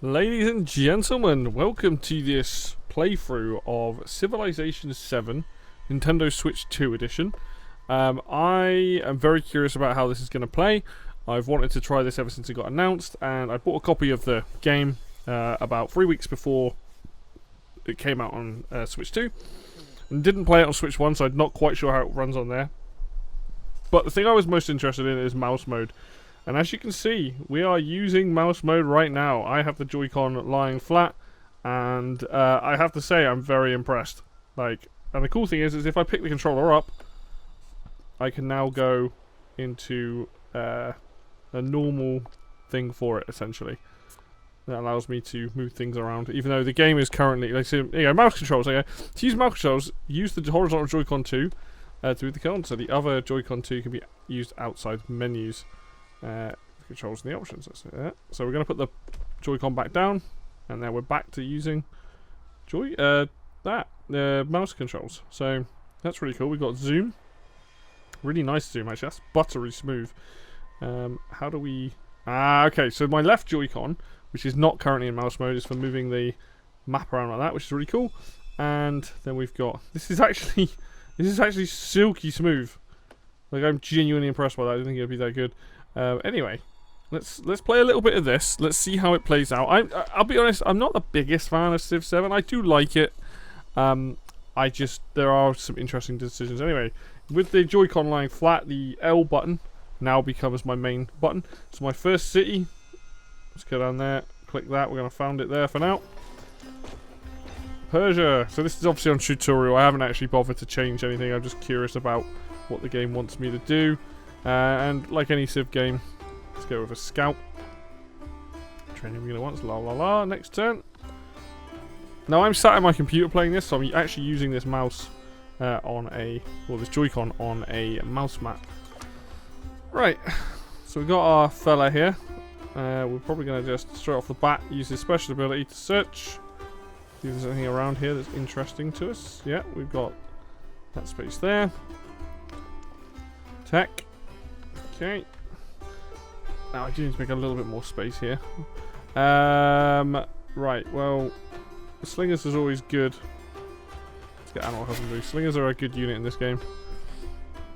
Ladies and gentlemen, welcome to this playthrough of Civilization 7 Nintendo Switch 2 edition. I am very curious about how this is going to play. I've wanted to try this ever since it got announced, and I bought a copy of the game about 3 weeks before it came out on Switch 2, and didn't play it on Switch 1, so I'm not quite sure how it runs on there. But the thing I was most interested in is mouse mode. And as you can see, we are using mouse mode right now. I have the Joy-Con lying flat, and I have to say I'm very impressed. And the cool thing is if I pick the controller up, I can now go into a normal thing for it, essentially. That allows me to move things around, even though the game is currently, mouse controls. To use mouse controls, use the horizontal Joy-Con 2 to move the controller, so the other Joy-Con 2 can be used outside menus. Controls and the options. That's it. So we're going to put the Joy-Con back down, and then we're back to using mouse controls. So that's really cool. We've got zoom, really nice zoom actually. That's buttery smooth. How do we? Okay. So my left Joy-Con, which is not currently in mouse mode, is for moving the map around like that, which is really cool. And then we've got this is actually silky smooth. Like, I'm genuinely impressed by that. I didn't think it'd be that good. Anyway, let's play a little bit of this. Let's see how it plays out. I'll be honest, I'm not the biggest fan of Civ 7. I do like it. There are some interesting decisions. Anyway, with the Joy-Con lying flat, the L button now becomes my main button. So my first city, let's go down there, click that. We're going to found it there for now. Persia. So this is obviously on tutorial. I haven't actually bothered to change anything. I'm just curious about what the game wants me to do. And like any Civ game, let's go with a scout. Training unit once, la la la. Next turn. Now I'm sat at my computer playing this, so I'm actually using this mouse this Joy-Con on a mouse mat. Right, so we've got our fella here. We're probably going to just straight off the bat use his special ability to search. See if there's anything around here that's interesting to us. Yeah, we've got that space there. Tech. Okay. Now I do need to make a little bit more space here. Right, well, slingers is always good. Let's get animal husbandry. Slingers are a good unit in this game.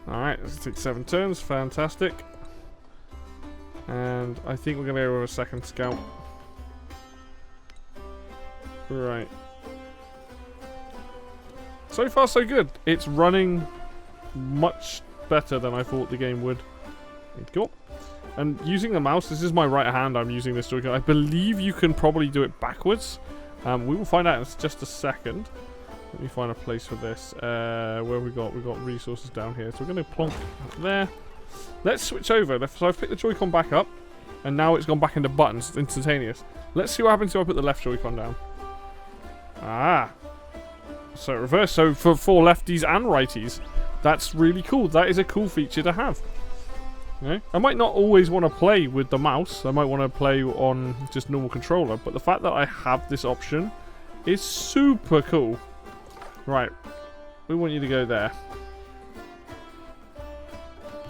Alright, let's take 7 turns. Fantastic. And I think we're going to go with a second scout. Right. So far, so good. It's running much better than I thought the game would. Cool. And using the mouse, this is my right hand. I'm using this Joy-Con. I believe you can probably do it backwards. We will find out in just a second. Let me find a place for this. Where we got? We've got resources down here. So we're going to plonk there. Let's switch over. So I've picked the Joy-Con back up, and now it's gone back into buttons. It's instantaneous. Let's see what happens if I put the left Joy-Con down. So reverse. So for lefties and righties. That's really cool. That is a cool feature to have. Okay. I might not always want to play with the mouse. I might want to play on just normal controller. But the fact that I have this option is super cool. Right. We want you to go there.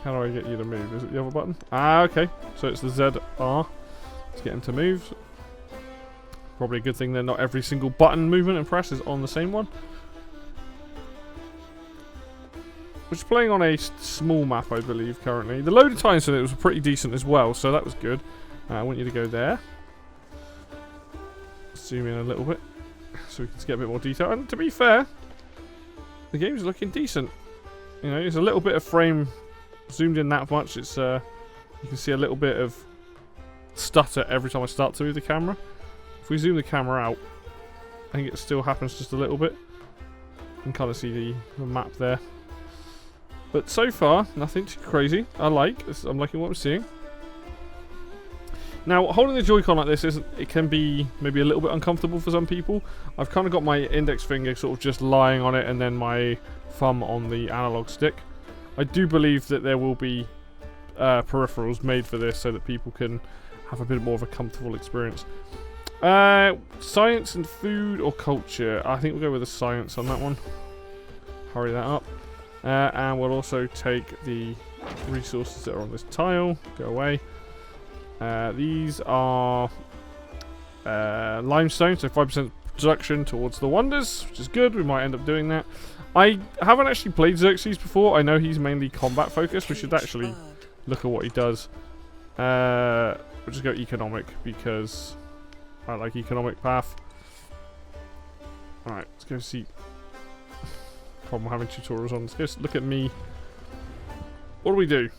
How do I get you to move? Is it the other button? Okay. So it's the ZR. Let's get him to move. Probably a good thing that not every single button movement and press is on the same one. Which is playing on a small map, I believe, currently. The loading times for it was pretty decent as well, so that was good. I want you to go there. Zoom in a little bit, so we can get a bit more detail. And to be fair, the game's looking decent. You know, there's a little bit of frame zoomed in that much. It's you can see a little bit of stutter every time I start to move the camera. If we zoom the camera out, I think it still happens just a little bit. You can kind of see the map there. But so far, nothing too crazy. I'm liking what I'm seeing. Now, holding the Joy-Con like this, it can be maybe a little bit uncomfortable for some people. I've kind of got my index finger sort of just lying on it and then my thumb on the analog stick. I do believe that there will be peripherals made for this so that people can have a bit more of a comfortable experience. Science and food or culture? I think we'll go with the science on that one. Hurry that up. And we'll also take the resources that are on this tile. Go away. These are limestone, so 5% production towards the wonders, which is good. We might end up doing that. I haven't actually played Xerxes before. I know he's mainly combat focused. We should actually look at what he does. We'll just go economic because I like economic path. Alright, let's go see. Problem having tutorials on. Let's go look at me. What do we do?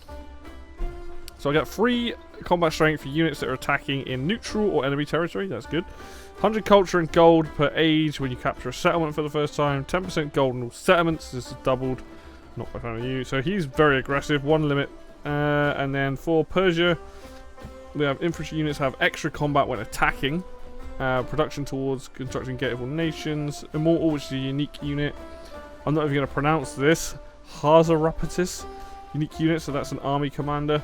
So I get 3 combat strength for units that are attacking in neutral or enemy territory. That's good. 100 culture and gold per age when you capture a settlement for the first time. 10% gold in all settlements. This is doubled. Not by found you. So he's very aggressive. 1 limit. And then for Persia, we have infantry units have extra combat when attacking. Production towards constructing gateable nations. Immortal, which is a unique unit. I'm not even going to pronounce this. Hazarapatis. Unique unit, so that's an army commander.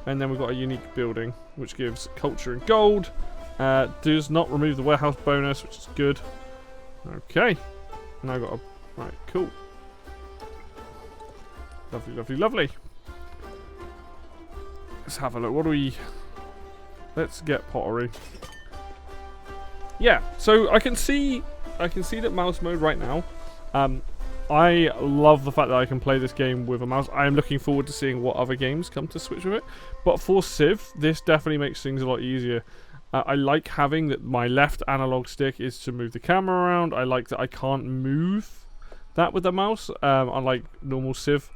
And then we've got a unique building, which gives culture and gold. Does not remove the warehouse bonus, which is good. Okay. Now I've got a... Right, cool. Lovely, lovely, lovely. Let's have a look. What do we... Let's get pottery. Yeah, so I can see that mouse mode right now. I love the fact that I can play this game with a mouse. I am looking forward to seeing what other games come to Switch with it. But for Civ, this definitely makes things a lot easier. I like having that my left analog stick is to move the camera around. I like that I can't move that with the mouse, unlike normal Civ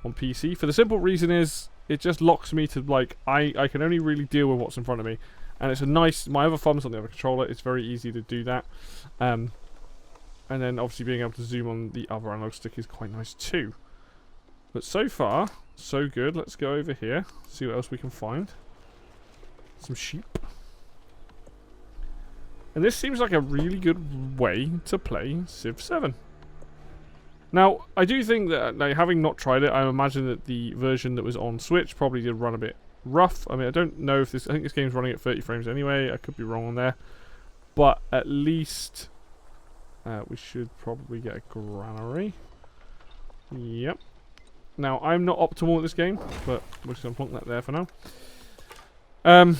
on PC. For the simple reason is, it just locks me to, like, I can only really deal with what's in front of me. And it's a nice, my other thumb's on the other controller, it's very easy to do that. And then obviously being able to zoom on the other analog stick is quite nice too. But so far, so good. Let's go over here, see what else we can find. Some sheep. And this seems like a really good way to play Civ 7. Now, I do think that, like, having not tried it, I imagine that the version that was on Switch probably did run a bit rough. I mean, I don't know if this... I think this game's running at 30 frames anyway. I could be wrong on there. But at least... we should probably get a granary. Yep. Now, I'm not optimal at this game, but we're just going to plonk that there for now. And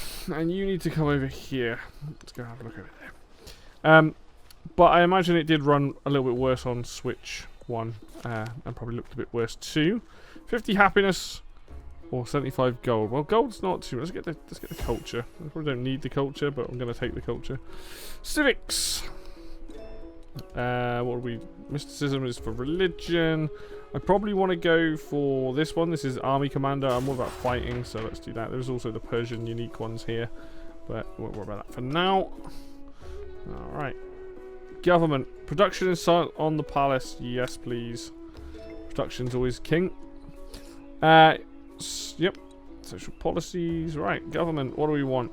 you need to come over here. Let's go have a look over there. But I imagine it did run a little bit worse on Switch 1. And probably looked a bit worse too. 50 happiness or 75 gold. Well, gold's not too much. Let's get the culture. I probably don't need the culture, but I'm going to take the culture. Civics. What are we? Mysticism is for religion. I probably want to go for this one. This is Army Commander. I'm more about fighting, so let's do that. There's also the Persian unique ones here, but we won't worry about that for now. Alright. Government. Production is on the palace. Yes, please. Production's always king. Yep. Social policies. Right. Government. What do we want?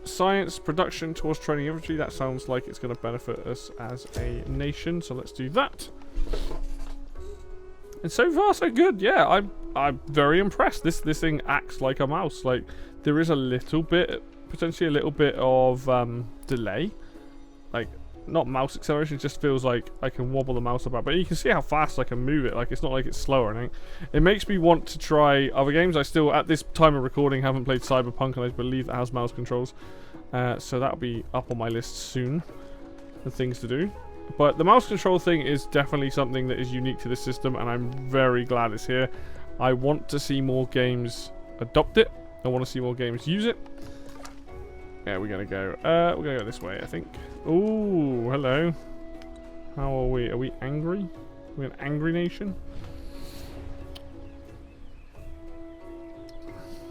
Science, production towards training infantry. That sounds like it's going to benefit us as a nation, so let's do that. And so far, so good. Yeah, I'm very impressed. This thing acts like a mouse. Like, there is a little bit, potentially a little bit of delay. Like, not mouse acceleration, it just feels like I can wobble the mouse about. But you can see how fast I can move it. Like, it's not like it's slow or anything. It makes me want to try other games. I still, at this time of recording, haven't played Cyberpunk, and I believe that has mouse controls. So that'll be up on my list soon. The things to do. But the mouse control thing is definitely something that is unique to this system, and I'm very glad it's here. I want to see more games adopt it. I want to see more games use it. Yeah, we're gonna go this way, I think. Ooh, hello. How are we? Are we angry? Are we an angry nation?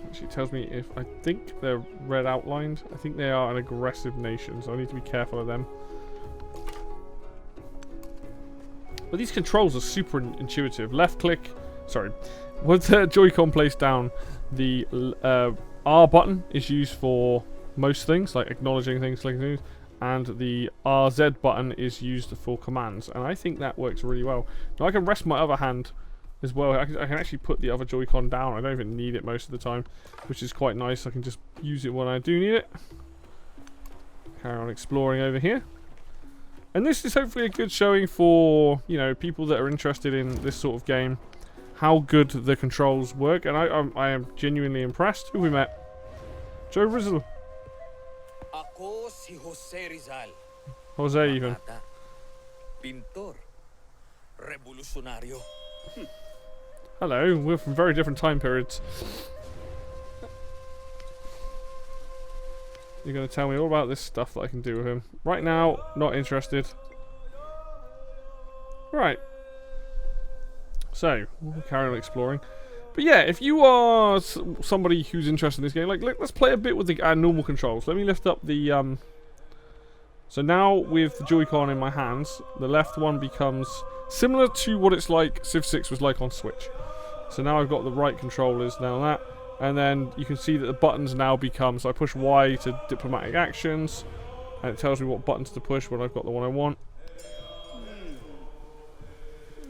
Actually, it tells me if I think they're red outlined. I think they are an aggressive nation, so I need to be careful of them. But these controls are super intuitive. Left click, sorry, with the Joy-Con placed down, the R button is used for most things, like acknowledging things, clicking things, and the RZ button is used for commands, and I think that works really well. Now I can rest my other hand as well. I can actually put the other Joy-Con down. I don't even need it most of the time, which is quite nice. I can just use it when I do need it. Carry on exploring over here. And this is hopefully a good showing for, you know, people that are interested in this sort of game, how good the controls work, and I am genuinely impressed. Who we met? Joe Rizzle. Ako si Jose Rizal. Jose even. Mata. Pintor. Revolucionario. Hello, we're from very different time periods. You're going to tell me all about this stuff that I can do with him. Right now, not interested. Right. So, we'll carry on exploring. But yeah, if you are somebody who's interested in this game, like, let's play a bit with the normal controls. Let me lift up the... So now, with the Joy-Con in my hands, the left one becomes similar to what it's like Civ 6 was like on Switch. So now I've got the right controllers, now that. And then you can see that the buttons now become, so I push Y to diplomatic actions, and it tells me what buttons to push when I've got the one I want.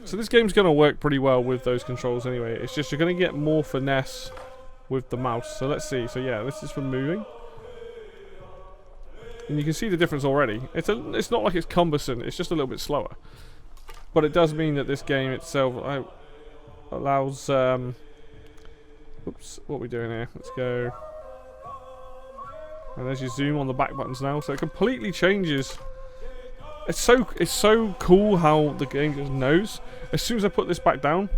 So this game's going to work pretty well with those controls anyway. It's just you're going to get more finesse with the mouse. So let's see. So yeah, this is for moving. And you can see the difference already. It's not like it's cumbersome, it's just a little bit slower. But it does mean that this game itself allows... Oops, what are we doing here? Let's go. And there's your zoom on the back buttons now, so it completely changes. It's so cool how the game just knows. As soon as I put this back down,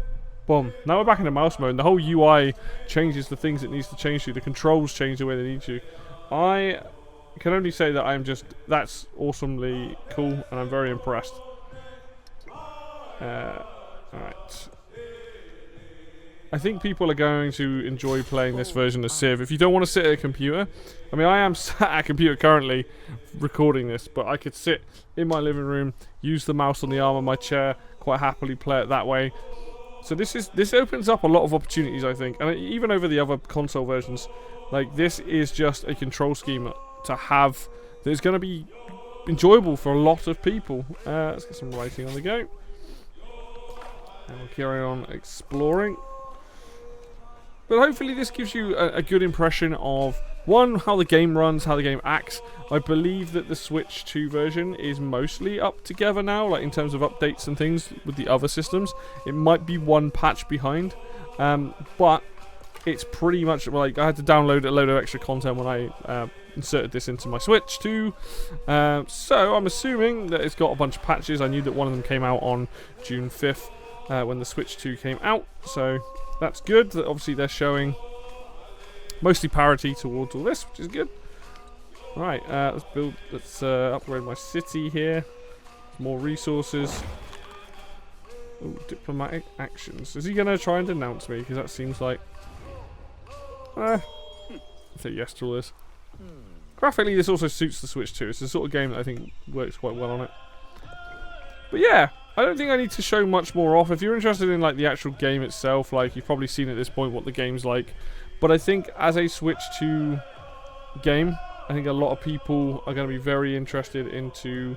boom. Now we're back into mouse mode, and the whole UI changes the things it needs to change to. The controls change the way they need to. I can only say that that's awesomely cool, and I'm very impressed. Alright. I think people are going to enjoy playing this version of Civ. If you don't want to sit at a computer, I mean, I am sat at a computer currently recording this, but I could sit in my living room, use the mouse on the arm of my chair, quite happily play it that way. So this opens up a lot of opportunities, I think, and even over the other console versions. Like, this is just a control scheme to have that is going to be enjoyable for a lot of people. Let's get some writing on the go, and we'll carry on exploring. But hopefully this gives you a good impression of, one, how the game runs, how the game acts. I believe that the Switch 2 version is mostly up together now, like in terms of updates and things with the other systems. It might be one patch behind, but it's pretty much, like, I had to download a load of extra content when I inserted this into my Switch 2. So I'm assuming that it's got a bunch of patches. I knew that one of them came out on June 5th when the Switch 2 came out, so... That's good. That obviously they're showing mostly parity towards all this, which is good. Right, let's upgrade my city here. More resources. Ooh, diplomatic actions. Is he going to try and denounce me? Because that seems like... I'll say yes to all this. Graphically, this also suits the Switch 2. It's the sort of game that I think works quite well on it. But yeah, I don't think I need to show much more off. If you're interested in like the actual game itself, like you've probably seen at this point what the game's like. But I think as a Switch 2 game, I think a lot of people are going to be very interested into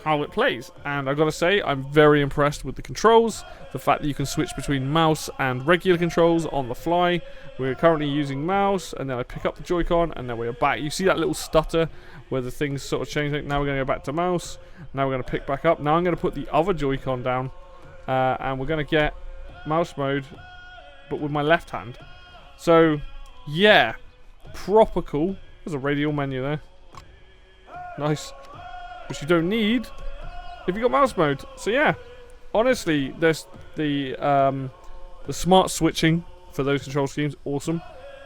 how it plays. And I've got to say, I'm very impressed with the controls. The fact that you can switch between mouse and regular controls on the fly. We're currently using mouse, and then I pick up the Joy-Con, and then we're back. You see that little stutter where the things sort of change. Now we're going to go back to mouse. Now we're going to pick back up. Now I'm going to put the other Joy-Con down, and we're going to get mouse mode, but with my left hand. So, yeah, proper cool. There's a radial menu there. Nice. Which you don't need if you got mouse mode. So yeah, honestly, there's the smart switching for those control schemes, awesome,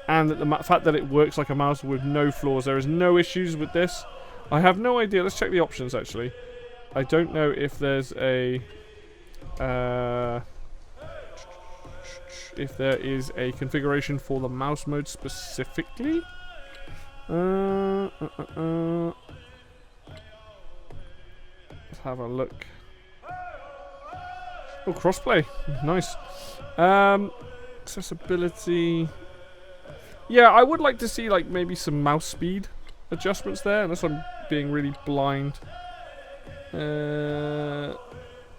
and the fact that it works like a mouse with no flaws. There is no issues with this. I have no idea. Let's check the options actually. I don't know if there's a if there is a configuration for the mouse mode specifically. Let's have a look. Oh, crossplay. Nice. Accessibility. Yeah, I would like to see like maybe some mouse speed adjustments there, unless I'm being really blind. Yeah,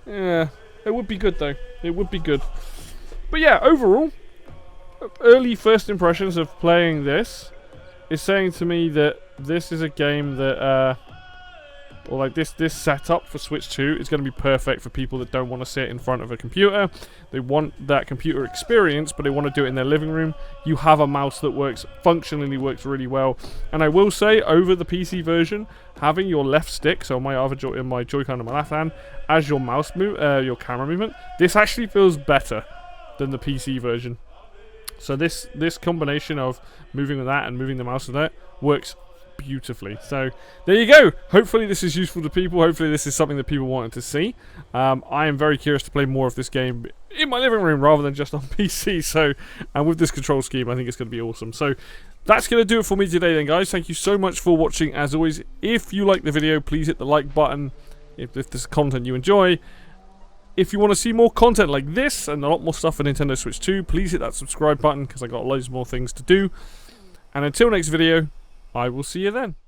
it would be good though. It would be good. But yeah, overall, early first impressions of playing this is saying to me that this is a game that or like this setup for Switch 2 is going to be perfect for people that don't want to sit in front of a computer. They want that computer experience, but they want to do it in their living room. You have a mouse that functionally works really well. And I will say, over the PC version, having your left stick, so my Joy-Con on my left hand, as your mouse your camera movement, this actually feels better than the PC version. So this combination of moving with that and moving the mouse with that works beautifully. So there you go. Hopefully this is useful to people. Hopefully this is something that people wanted to see. I am very curious to play more of this game in my living room rather than just on PC. So, and with this control scheme, I think it's going to be awesome. So that's going to do it for me today then, guys. Thank you so much for watching. As always, if you like the video, please hit the like button if this is content you enjoy. If you want to see more content like this and a lot more stuff for Nintendo Switch 2, please hit that subscribe button because I got loads more things to do. And until next video, I will see you then.